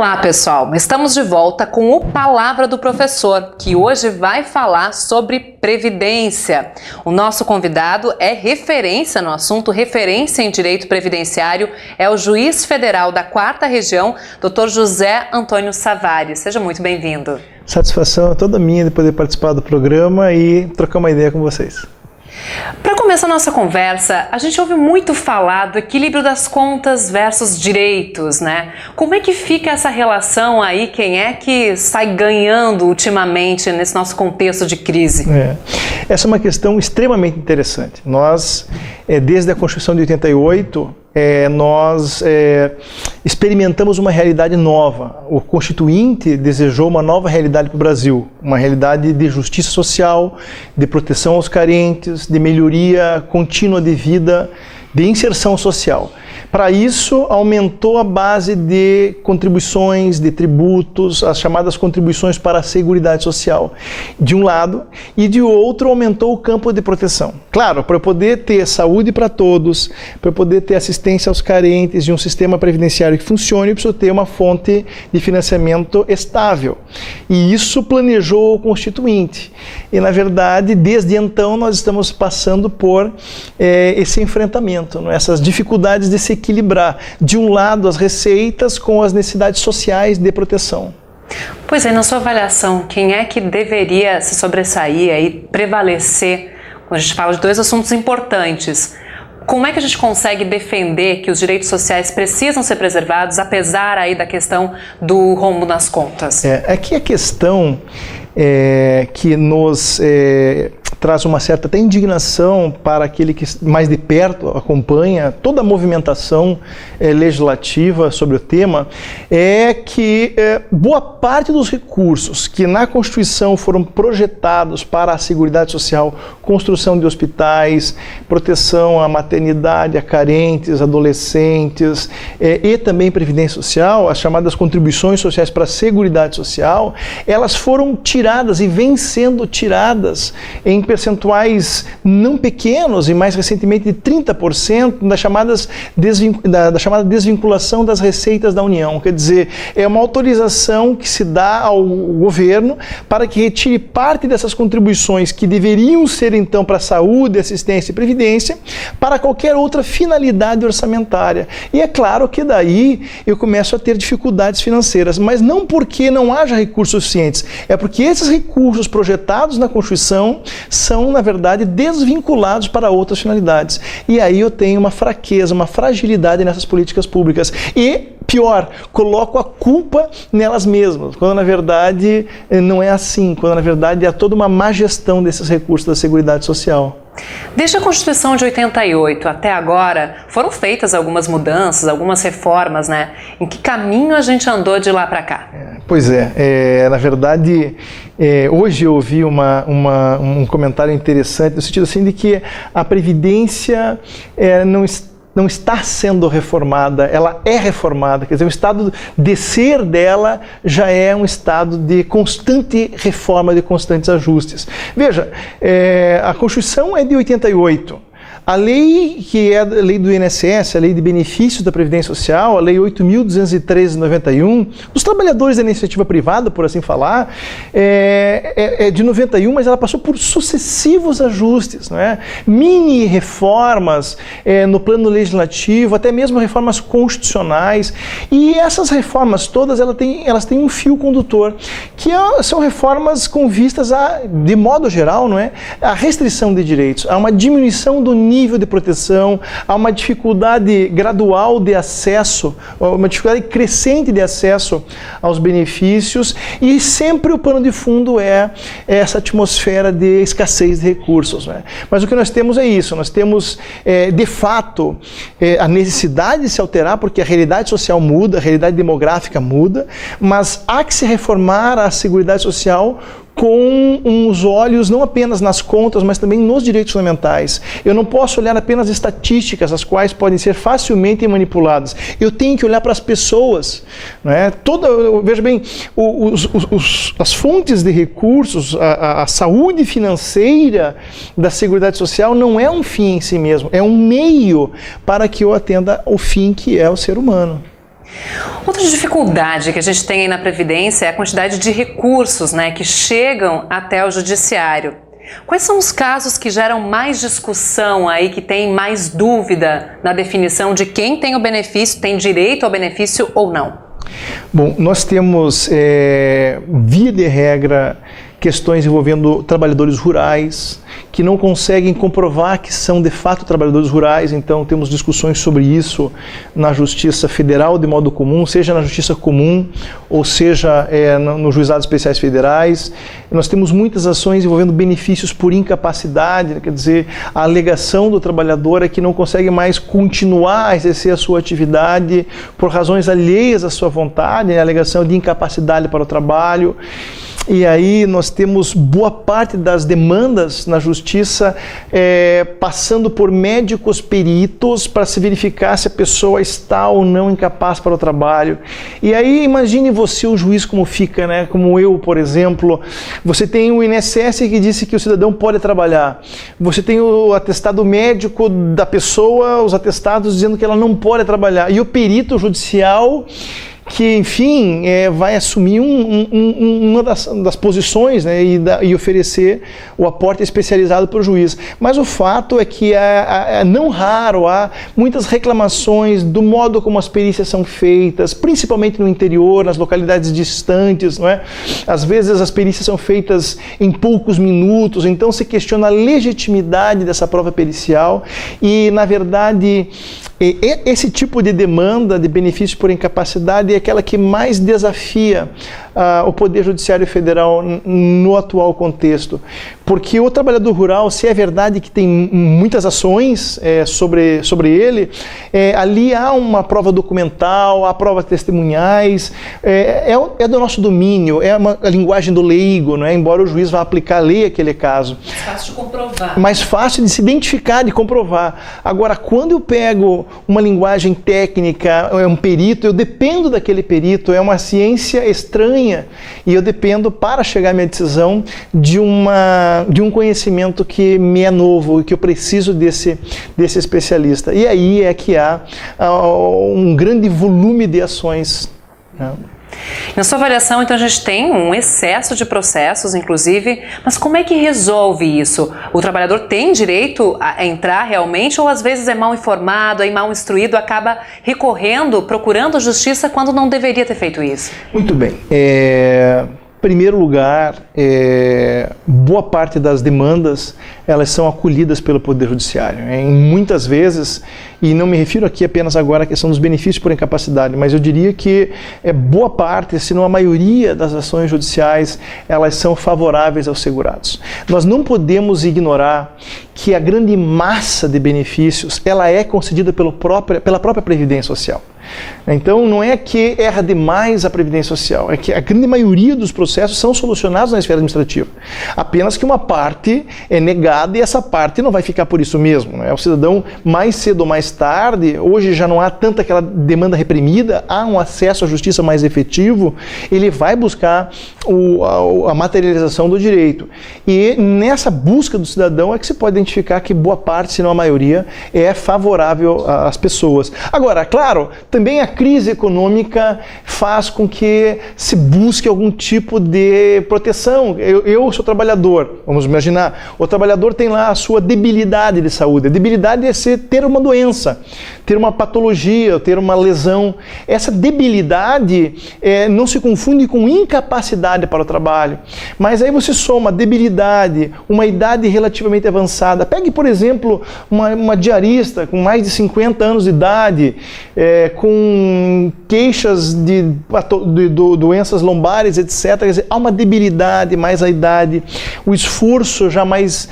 Olá, pessoal! Estamos de volta com o Palavra do Professor, que hoje vai falar sobre previdência. O nosso convidado é referência no assunto, referência em direito previdenciário, é o juiz federal da 4ª Região, Dr. José Antônio Savary. Seja muito bem-vindo. Satisfação é toda minha de poder participar do programa e trocar uma ideia com vocês. Para começar a nossa conversa, a gente ouve muito falar do equilíbrio das contas versus direitos, né? Como é que fica essa relação aí? Quem é que sai ganhando ultimamente nesse nosso contexto de crise? Essa é uma questão extremamente interessante. Nós, desde a Constituição de 88, nós experimentamos uma realidade nova. O Constituinte desejou uma nova realidade para o Brasil, uma realidade de justiça social, de proteção aos carentes, de melhoria contínua de vida, de inserção social. Para isso, aumentou a base de contribuições, de tributos, as chamadas contribuições para a Seguridade Social, de um lado, e de outro, aumentou o campo de proteção. Claro, para eu poder ter saúde para todos, para eu poder ter assistência aos carentes de um sistema previdenciário que funcione, eu preciso ter uma fonte de financiamento estável. E isso planejou o Constituinte. E, na verdade, desde então, nós estamos passando por esse enfrentamento, essas dificuldades de se equilibrar, de um lado, as receitas com as necessidades sociais de proteção. Pois é, na sua avaliação, quem é que deveria se sobressair e prevalecer, quando a gente fala de dois assuntos importantes? Como é que a gente consegue defender que os direitos sociais precisam ser preservados, apesar aí da questão do rombo nas contas? Aqui a questão que nos traz uma certa até indignação para aquele que mais de perto acompanha toda a movimentação legislativa sobre o tema, é que boa parte dos recursos que na Constituição foram projetados para a Seguridade Social, construção de hospitais, proteção à maternidade, a carentes, adolescentes e também Previdência Social, as chamadas contribuições sociais para a Seguridade Social, elas foram tiradas e vêm sendo tiradas em percentuais não pequenos e mais recentemente de 30% da chamada desvinculação das receitas da União. Quer dizer, é uma autorização que se dá ao governo para que retire parte dessas contribuições que deveriam ser então para saúde, assistência e previdência para qualquer outra finalidade orçamentária. E é claro que daí eu começo a ter dificuldades financeiras, mas não porque não haja recursos suficientes, é porque esses recursos projetados na Constituição são, na verdade, desvinculados para outras finalidades. E aí eu tenho uma fraqueza, uma fragilidade nessas políticas públicas. E, pior, coloco a culpa nelas mesmas, quando na verdade não é assim, quando na verdade é toda uma má gestão desses recursos da Seguridade Social. Desde a Constituição de 88 até agora, foram feitas algumas mudanças, algumas reformas, né? Em que caminho a gente andou de lá para cá? Pois na verdade, hoje eu ouvi um comentário interessante, no sentido assim de que a Previdência não está sendo reformada, ela é reformada, quer dizer, o estado de ser dela já é um estado de constante reforma, de constantes ajustes. Veja, a Constituição é de 88. A lei, que é a lei do INSS, a lei de benefícios da Previdência Social, a lei 8.213 de 91, os trabalhadores da iniciativa privada, por assim falar, é de 91, mas ela passou por sucessivos ajustes, não é? Mini reformas no plano legislativo, até mesmo reformas constitucionais, e essas reformas todas elas têm um fio condutor, que são reformas com vistas de modo geral, não é? A restrição de direitos, a uma diminuição do nível de proteção, há uma dificuldade gradual de acesso, uma dificuldade crescente de acesso aos benefícios, e sempre o pano de fundo é essa atmosfera de escassez de recursos, né? Mas o que nós temos é isso, nós temos de fato a necessidade de se alterar, porque a realidade social muda, a realidade demográfica muda, mas há que se reformar a Seguridade Social com os olhos não apenas nas contas, mas também nos direitos fundamentais. Eu não posso olhar apenas estatísticas, as quais podem ser facilmente manipuladas. Eu tenho que olhar para as pessoas, não é? Veja bem, as fontes de recursos, a saúde financeira da Seguridade Social não é um fim em si mesmo, é um meio para que eu atenda o fim que é o ser humano. Outra dificuldade que a gente tem aí na Previdência é a quantidade de recursos, né, que chegam até o Judiciário. Quais são os casos que geram mais discussão aí, que tem mais dúvida na definição de quem tem o benefício, tem direito ao benefício ou não? Bom, nós temos, via de regra, questões envolvendo trabalhadores rurais que não conseguem comprovar que são de fato trabalhadores rurais, então temos discussões sobre isso na Justiça Federal de modo comum, seja na Justiça Comum ou seja nos Juizados Especiais Federais. Nós temos muitas ações envolvendo benefícios por incapacidade, quer dizer, a alegação do trabalhador é que não consegue mais continuar a exercer a sua atividade por razões alheias à sua vontade, a alegação de incapacidade para o trabalho. E aí nós temos boa parte das demandas na justiça passando por médicos peritos para se verificar se a pessoa está ou não incapaz para o trabalho. E aí imagine você, o juiz, como fica, né? Como eu, por exemplo, você tem o INSS que disse que o cidadão pode trabalhar, você tem o atestado médico da pessoa, os atestados dizendo que ela não pode trabalhar, e o perito judicial que, enfim, vai assumir uma das posições, né, e oferecer o aporte especializado para o juiz. Mas o fato é que, não raro, há muitas reclamações do modo como as perícias são feitas, principalmente no interior, nas localidades distantes, não é? Às vezes as perícias são feitas em poucos minutos, então se questiona a legitimidade dessa prova pericial e, na verdade, esse tipo de demanda de benefício por incapacidade é aquela que mais desafia o Poder Judiciário Federal no atual contexto. Porque o trabalhador rural, se é verdade que tem muitas ações sobre ele, ali há uma prova documental, há provas testemunhais, é do nosso domínio, é a linguagem do leigo, não é? Embora o juiz vá aplicar a lei àquele caso. Mais fácil de comprovar. Mais fácil de se identificar, de comprovar. Agora, quando eu pego uma linguagem técnica, um perito, eu dependo daquele perito, é uma ciência estranha, e eu dependo, para chegar à minha decisão, de um conhecimento que me é novo e que eu preciso desse especialista. E aí é que há um grande volume de ações, né? Na sua avaliação, então, a gente tem um excesso de processos, inclusive, mas como é que resolve isso? O trabalhador tem direito a entrar realmente ou às vezes é mal informado, mal instruído, acaba recorrendo, procurando justiça quando não deveria ter feito isso? Muito bem. Em primeiro lugar, boa parte das demandas elas são acolhidas pelo Poder Judiciário. Muitas vezes, e não me refiro aqui apenas agora à questão dos benefícios por incapacidade, mas eu diria que boa parte, se não a maioria das ações judiciais, elas são favoráveis aos segurados. Nós não podemos ignorar que a grande massa de benefícios ela é concedida pela própria Previdência Social. Então, não é que erra demais a Previdência Social, é que a grande maioria dos processos são solucionados na esfera administrativa. Apenas que uma parte é negada e essa parte não vai ficar por isso mesmo, né? O cidadão, mais cedo ou mais tarde, hoje já não há tanta aquela demanda reprimida, há um acesso à justiça mais efetivo, ele vai buscar a materialização do direito. E nessa busca do cidadão é que se pode identificar que boa parte, se não a maioria, é favorável às pessoas. Agora, claro, também a crise econômica faz com que se busque algum tipo de proteção. Eu sou trabalhador, vamos imaginar, o trabalhador tem lá a sua debilidade de saúde. A debilidade é ter uma doença, ter uma patologia, ter uma lesão. Essa debilidade não se confunde com incapacidade para o trabalho. Mas aí você soma debilidade, uma idade relativamente avançada. Pegue, por exemplo, uma diarista com mais de 50 anos de idade, com queixas de doenças lombares, etc. Quer dizer, há uma debilidade, mais a idade, o esforço já mais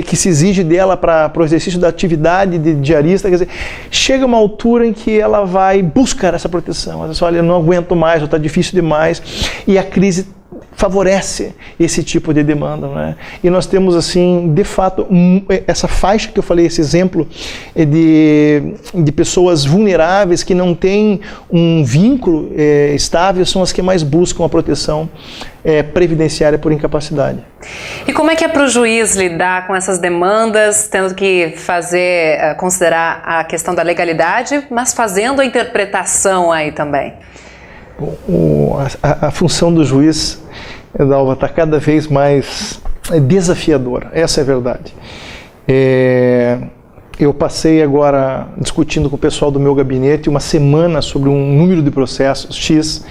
que se exige dela para o exercício da atividade de diarista. Quer dizer, chega uma altura em que ela vai buscar essa proteção. Ela diz, olha, eu não aguento mais, ou está difícil demais, e a crise favorece esse tipo de demanda, não é? E nós temos, assim, de fato, essa faixa que eu falei, esse exemplo de pessoas vulneráveis que não têm um vínculo estável, são as que mais buscam a proteção previdenciária por incapacidade. E como é que é para o juiz lidar com essas demandas, tendo que considerar a questão da legalidade, mas fazendo a interpretação aí também? A função do juiz, Dalva, está cada vez mais desafiadora, essa é a verdade. Eu passei agora discutindo com o pessoal do meu gabinete uma semana sobre um número de processos X,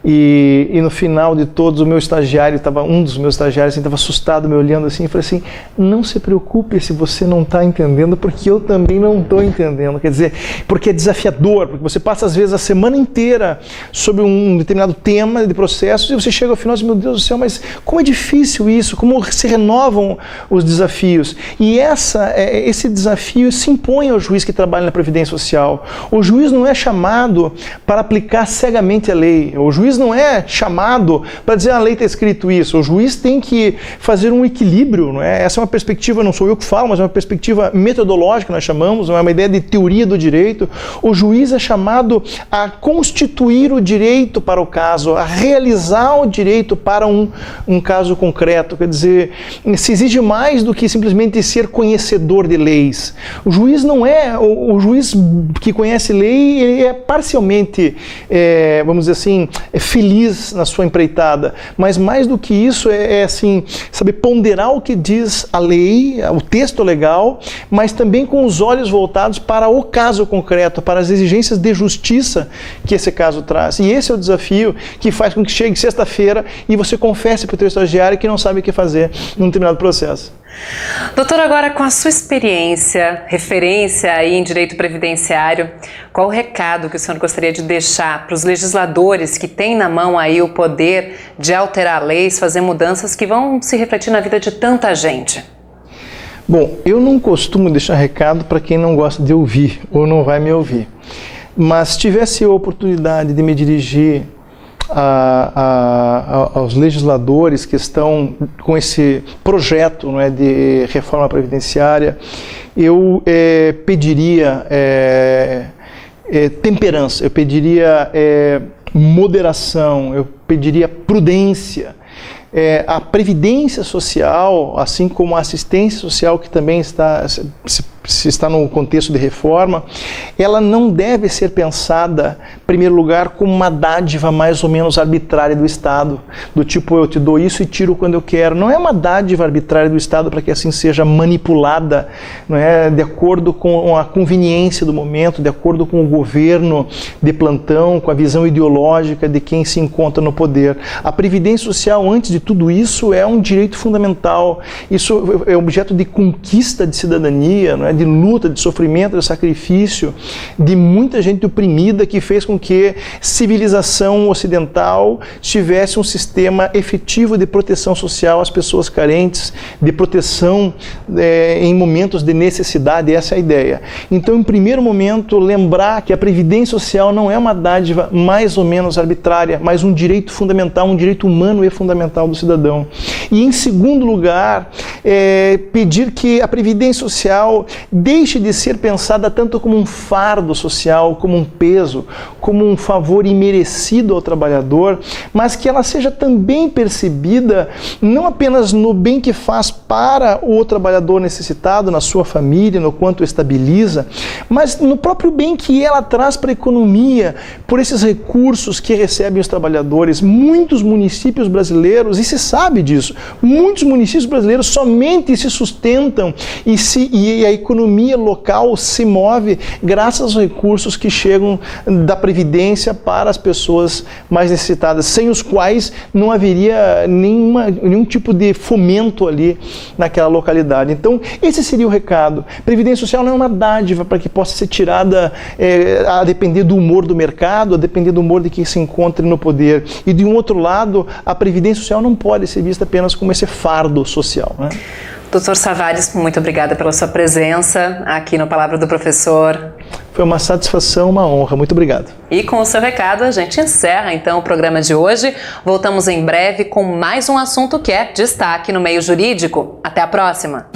e no final de todos, um dos meus estagiários estava assustado me olhando assim, e falei assim: não se preocupe se você não está entendendo, porque eu também não estou entendendo. Quer dizer, porque é desafiador, porque você passa às vezes a semana inteira sobre um determinado tema de processos, e você chega ao final e diz: meu Deus do céu, mas como é difícil isso, como se renovam os desafios. E esse desafio se impõe ao juiz que trabalha na Previdência Social. O juiz não é chamado para aplicar cegamente a lei, o juiz não é chamado para dizer: a lei está escrito isso. O juiz tem que fazer um equilíbrio, não é? Essa é uma perspectiva, não sou eu que falo, mas é uma perspectiva metodológica, nós chamamos, não é uma ideia de teoria do direito. O juiz é chamado a constituir o direito para o caso, a realizar o direito para um caso concreto. Quer dizer, se exige mais do que simplesmente ser conhecedor de leis. O juiz não é, o juiz que conhece lei, ele é parcialmente, vamos dizer assim, feliz na sua empreitada, mas mais do que isso assim, saber ponderar o que diz a lei, o texto legal, mas também com os olhos voltados para o caso concreto, para as exigências de justiça que esse caso traz. E esse é o desafio que faz com que chegue sexta-feira e você confesse para o teu estagiário que não sabe o que fazer num determinado processo. Doutor, agora com a sua experiência, referência aí em direito previdenciário, qual o recado que o senhor gostaria de deixar para os legisladores que têm na mão aí o poder de alterar leis, fazer mudanças que vão se refletir na vida de tanta gente? Bom, eu não costumo deixar recado para quem não gosta de ouvir ou não vai me ouvir, mas se tivesse a oportunidade de me dirigir aos legisladores que estão com esse projeto, não é, de reforma previdenciária, eu pediria temperança, eu pediria moderação, eu pediria prudência. A previdência social, assim como a assistência social, que também está no contexto de reforma, ela não deve ser pensada, em primeiro lugar, como uma dádiva mais ou menos arbitrária do Estado, do tipo: eu te dou isso e tiro quando eu quero. Não é uma dádiva arbitrária do Estado para que assim seja manipulada, não é, de acordo com a conveniência do momento, de acordo com o governo de plantão, com a visão ideológica de quem se encontra no poder. A previdência social, antes de tudo isso, é um direito fundamental. Isso é objeto de conquista de cidadania, não é? De luta, de sofrimento, de sacrifício, de muita gente oprimida, que fez com que a civilização ocidental tivesse um sistema efetivo de proteção social às pessoas carentes, de proteção em momentos de necessidade. Essa é a ideia. Então, em primeiro momento, lembrar que a previdência social não é uma dádiva mais ou menos arbitrária, mas um direito fundamental, um direito humano e fundamental do cidadão. E, em segundo lugar, pedir que a previdência social deixe de ser pensada tanto como um fardo social, como um peso, como um favor imerecido ao trabalhador, mas que ela seja também percebida não apenas no bem que faz para o trabalhador necessitado, na sua família, no quanto estabiliza, mas no próprio bem que ela traz para a economia, por esses recursos que recebem os trabalhadores. Muitos municípios brasileiros, e se sabe disso, muitos municípios brasileiros somente se sustentam e a economia local se move graças aos recursos que chegam da Previdência para as pessoas mais necessitadas, sem os quais não haveria nenhum tipo de fomento ali naquela localidade. Então, esse seria o recado. Previdência social não é uma dádiva para que possa ser tirada a depender do humor do mercado, a depender do humor de quem se encontre no poder. E, de um outro lado, a Previdência social não pode ser vista apenas como esse fardo social, né? Doutor Savares, muito obrigada pela sua presença aqui no Palavra do Professor. Foi uma satisfação, uma honra. Muito obrigado. E com o seu recado, a gente encerra então o programa de hoje. Voltamos em breve com mais um assunto que é destaque no meio jurídico. Até a próxima!